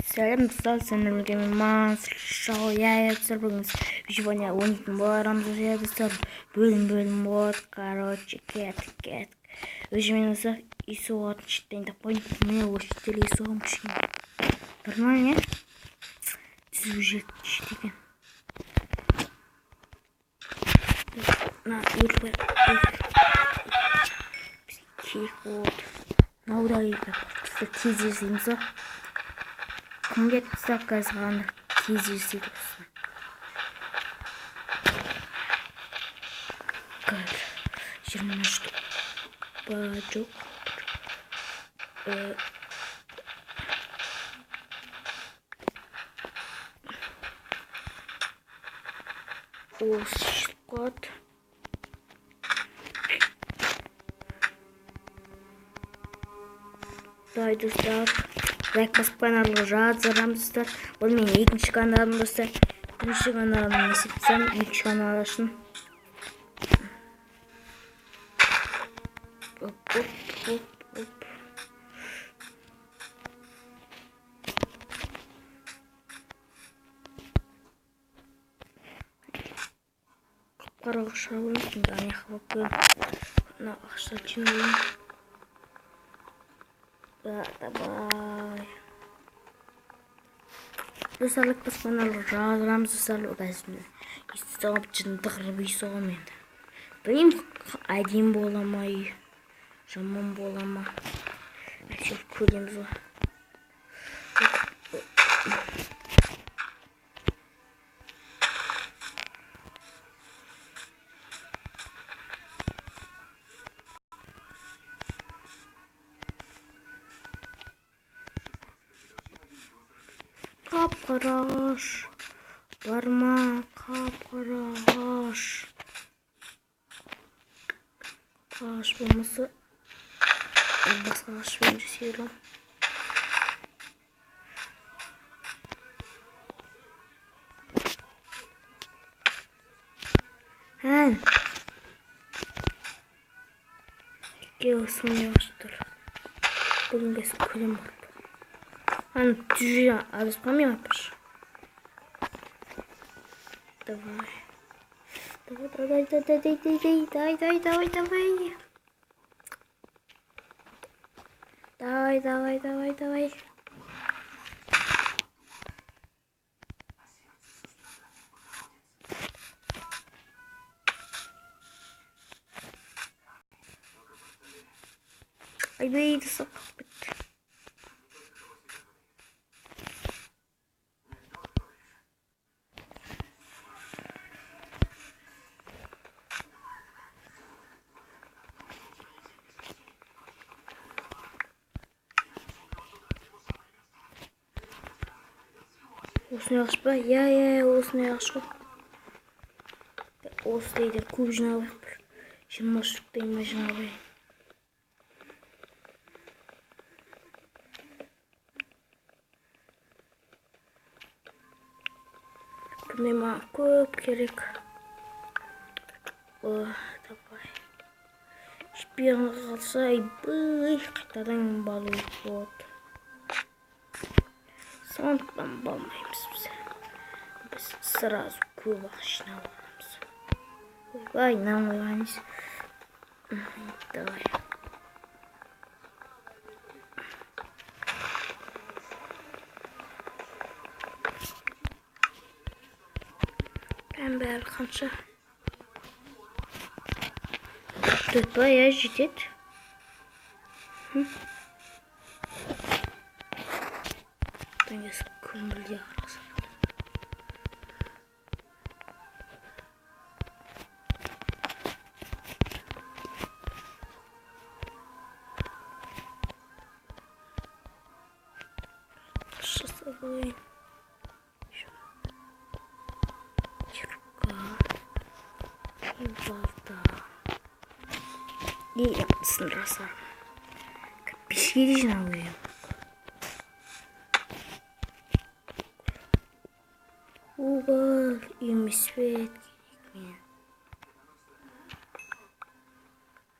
Selam dostlar, sen ülkemin şahı yayatır bugün Vijvonya oynadım bu aramızda yayatır bölüm вот короче ket Vijvonya isi вот читаем так понял мне учитель isi olmuş нормально сюжет читаем на YouTube психот на ударе статьи зимза кімге ставка жазғаны тез жүрсейді болсын. Қазір 20 штук ба жоқ. Осы шыққат. Дай достар. Лайк басып каналға жазырамын достар. Бұл менің екінші каналым достар. Бірінші каналымды есептесем, екінші канал ашын. Оп. Қарағы шарауын үстінде аяқы бақы. Ақша жинауын. Давай. Достар, лайк басып каналға жазырамыз достар. Қазір естіп жындығырып үй соғым енді. Білмеймін, әдем бола ма, жаман бола ма. Әйтеуір көреміз ғой. Қап-қараш бар ма? Қап-қараш ағаш болмаса басқа ағашпен жасай аламын. Осымен ағаштар бүгінгі көлем бар. Аны түйе адаспамай апаш. Давай. Давай. Айдай сақып бітті. Осыны ағыш ба? Осыны ағыш ғой. Осы дейді көп жиналайық бір. 20 штуктен ма жиналайық. Бұнема көп керек. Давай. Шпион қалса, қайтадан балу болады. Сондықтан болмаймыз біз сразу көп ақша жинап аламыз. Ой, нам ойламыз. Давай. Бәрі қанша? 4 па, жетеді. Таңесі көмілде қарақса. Қышысы қойын. Балта. Yapmışsın rasar. Bir şey diyeceğim abi. Uğur, imsvet.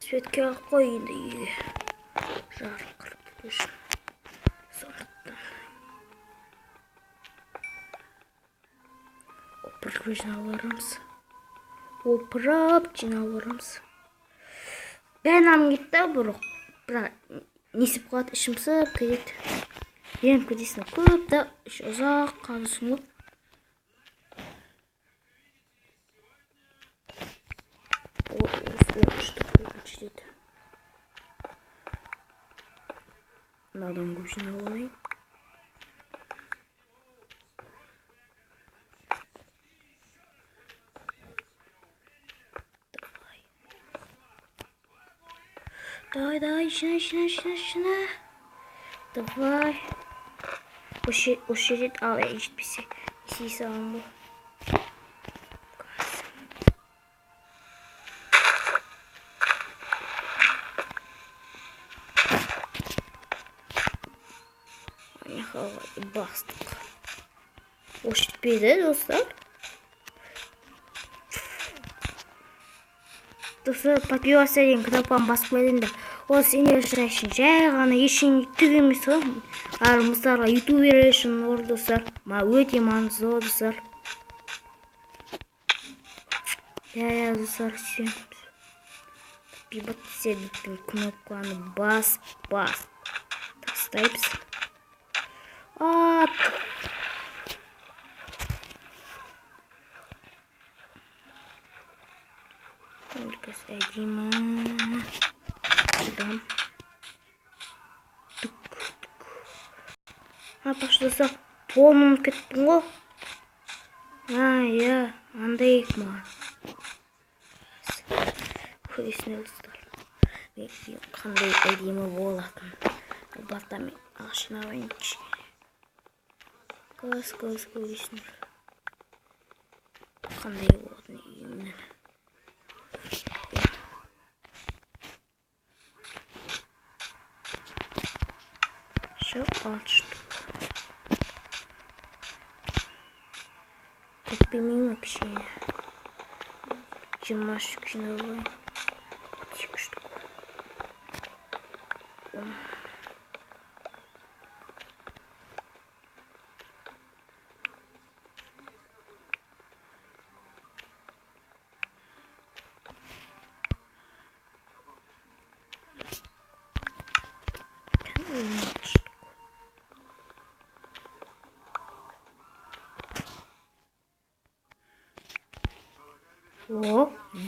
Svetke koyun diye. Жарық қырып көрші. Сондықтан Опырып жинап барамыз. Опырып жинап барамыз. Бәнам кетті, бірақ несіп қалады, ішім сып кетеді. Ерім кетесін көп та, үш ұзақ қалысың ғой. Мынадан көп жинап алайын. Давай, жина. Давай. Ошерет, ал, я жетпесе. Есей салам бұл. Бастық. Ошетпеді, достар. Достар, подписываться деген кнопканы басып қойдыңдар. Ол сендер үшін жай ғана ештеңе түк емес қой. Мысалға ютубер үшін достар. Өте маңызды достар. Достар, сүйеміз. Подписываться деген кнопканы бас. Тастаймыз. Только садим. Пошла полным кеттің ғой. Я, андай ма. Көресіне достар. Қандай әдемі болатын. Батамен ашынавайын. Көз көресіне. Қандай болатын үйімнен. Еще 6 штук. Купим кішкене. 20 штук жинауын. 2 штук.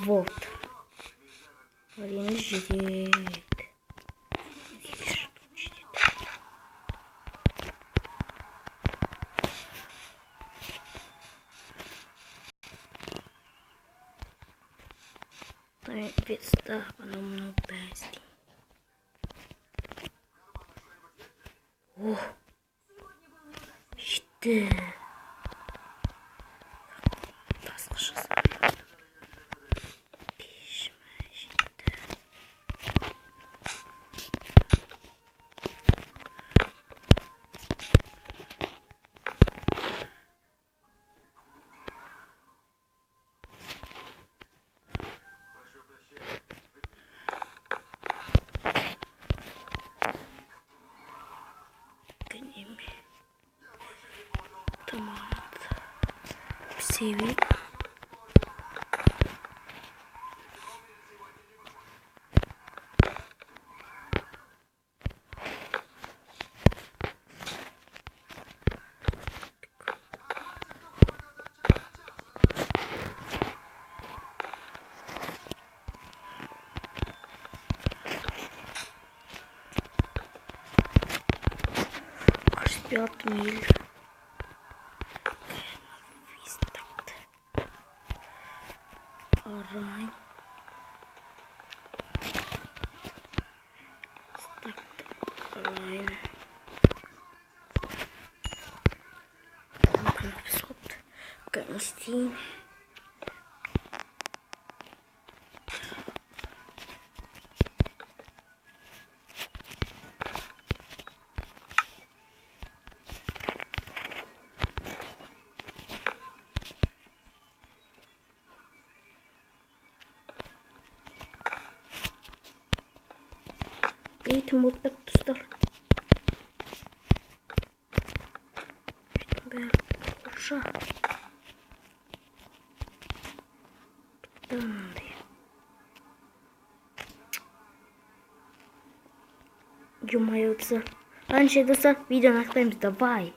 Вот. Время ждет. Писта, оно много пасти. О, что? Севик. Пять миль. Alright. Alright. Ганстин. Eğitim modda dostlar. Böyle kurşa. Ё-моё, це. Раньше это видео наклеим, давай.